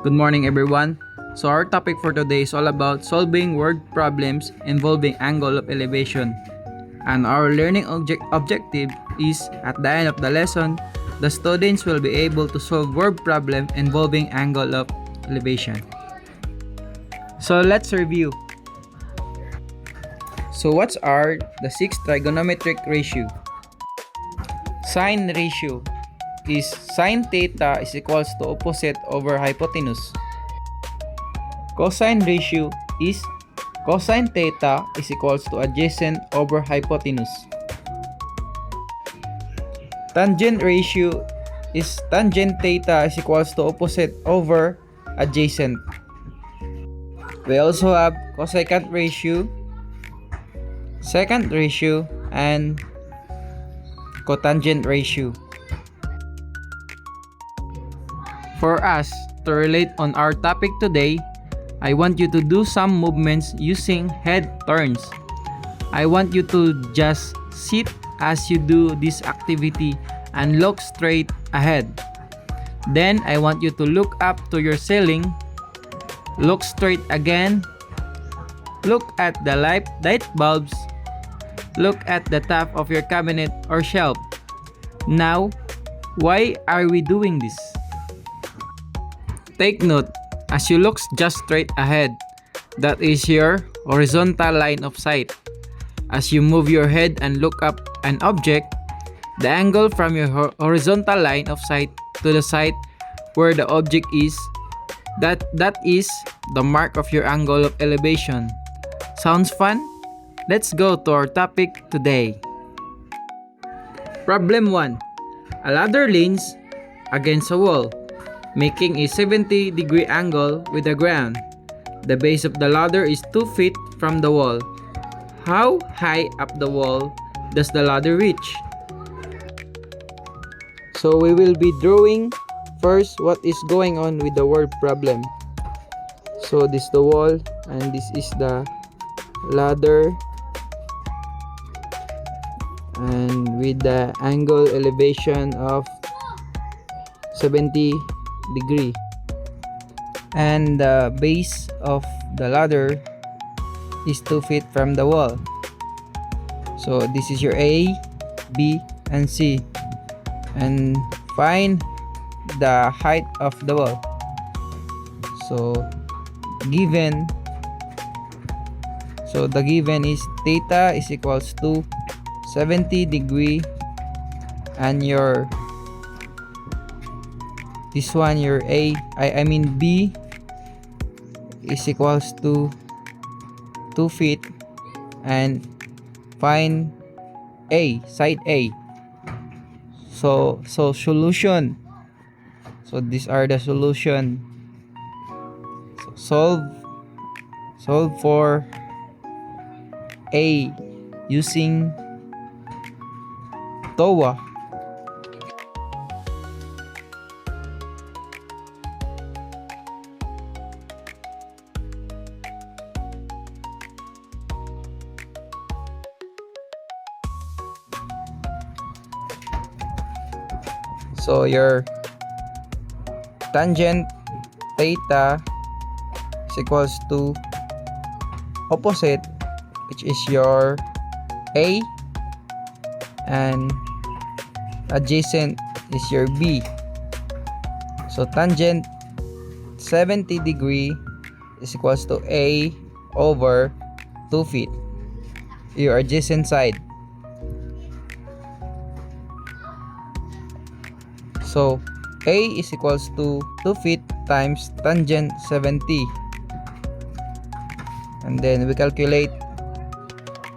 Good morning, everyone. So our topic for today is all about solving word problems involving angle of elevation. And our learning objective is at the end of the lesson, the students will be able to solve word problem involving angle of elevation. So let's review. So what's are the six trigonometric ratio? Sine ratio is sine theta is equals to opposite over hypotenuse. Cosine ratio is cosine theta is equals to adjacent over hypotenuse. Tangent ratio is tangent theta is equals to opposite over adjacent. We also have cosecant ratio, secant ratio, and cotangent ratio. For us to relate on our topic today, I want you to do some movements using head turns. I want you to just sit as you do this activity and look straight ahead. Then I want you to look up to your ceiling, look straight again, look at the light bulbs, look at the top of your cabinet or shelf. Now, why are we doing this? Take note, as you look just straight ahead, that is your horizontal line of sight. As you move your head and look up an object, the angle from your horizontal line of sight to the side where the object is, that is the mark of your angle of elevation. Sounds fun? Let's go to our topic today. Problem 1. A ladder leans against a wall, making a 70-degree angle with the ground. The base of the ladder is 2 feet from the wall. How high up the wall does the ladder reach? So we will be drawing first what is going on with the word problem. So this is the wall and this is the ladder, and with the angle elevation of 70 degree, and the base of the ladder is 2 feet from the wall. So this is your A, B, and C, and find the height of the wall. So the given is theta is equals to 70 degree, and your this one, your B is equals to 2 feet, and find A, side A. So solution. So these are the solution. So solve for A using TOA. So your tangent theta is equals to opposite, which is your A, and adjacent is your B. So tangent 70 degree is equals to A over 2 feet, your adjacent side. So A is equals to 2 feet times tangent 70, and then we calculate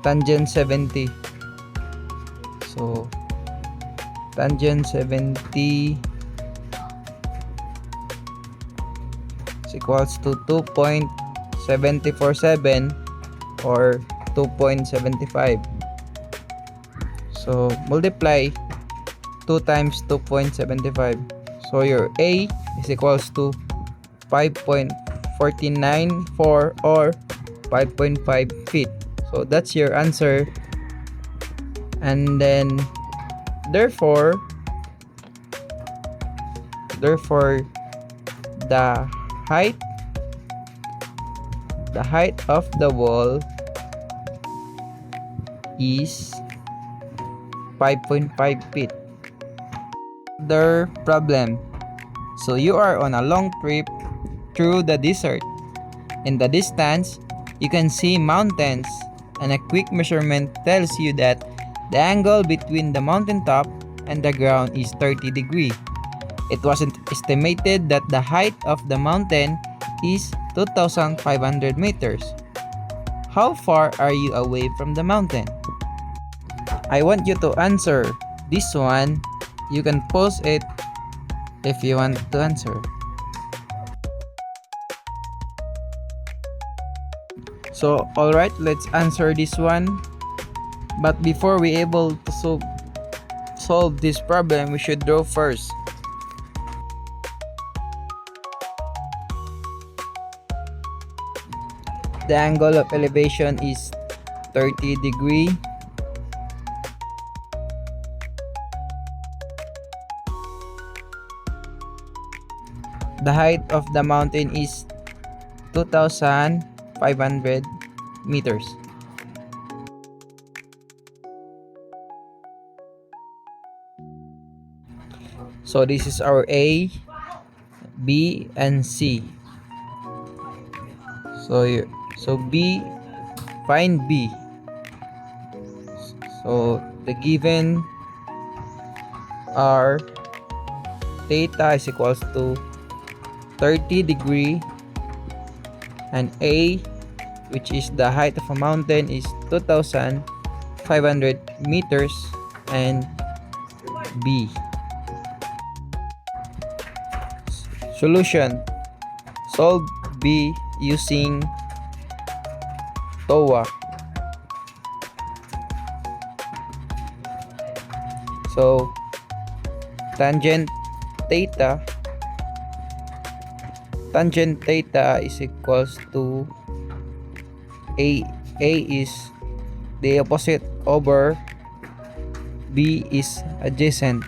tangent 70. So tangent 70 is equals to 2.747 or 2.75. So multiply 2 times 2.75. So your A is equals to 5.494 or 5.5 feet. So that's your answer. And then therefore the height of the wall is 5.5 feet. Other problem. So you are on a long trip through the desert. In the distance, you can see mountains, and a quick measurement tells you that the angle between the mountaintop and the ground is 30 degrees. It wasn't estimated that the height of the mountain is 2,500 meters. How far are you away from the mountain? I want you to answer this one. You can pause it if you want to answer. So, alright, let's answer this one. But before we able to solve this problem, we should draw first. The angle of elevation is 30 degrees. The height of the mountain is 2,500 meters. So this is our A, B, and C. So B, find B. So the given are theta is equals to 30 degree, and A, which is the height of a mountain, is 2,500 meters, and B. Solution. Solve B using TOA. So tangent theta is equals to A is the opposite over B is adjacent.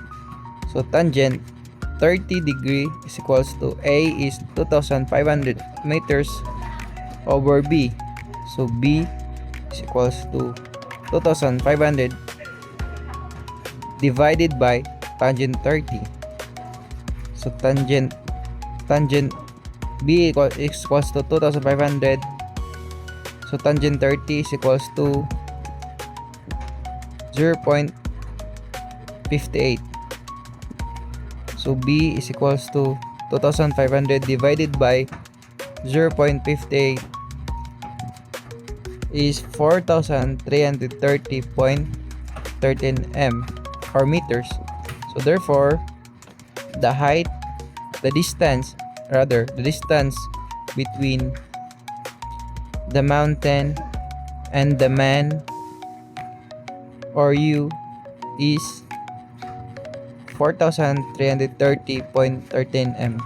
So tangent 30 degree is equals to A is 2,500 meters over B. So B is equals to 2,500 divided by tangent 30. So tangent B equals to 2,500. So tangent 30 is equals to 0.58. So B is equals to 2,500 divided by 0.58 is 4,330.13 m or meters. So therefore, the distance between the mountain and the man or you is 4,330.13 m.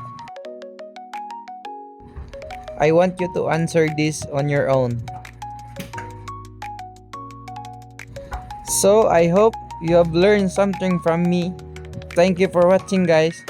I want you to answer this on your own. So I hope you have learned something from me. Thank you for watching, guys.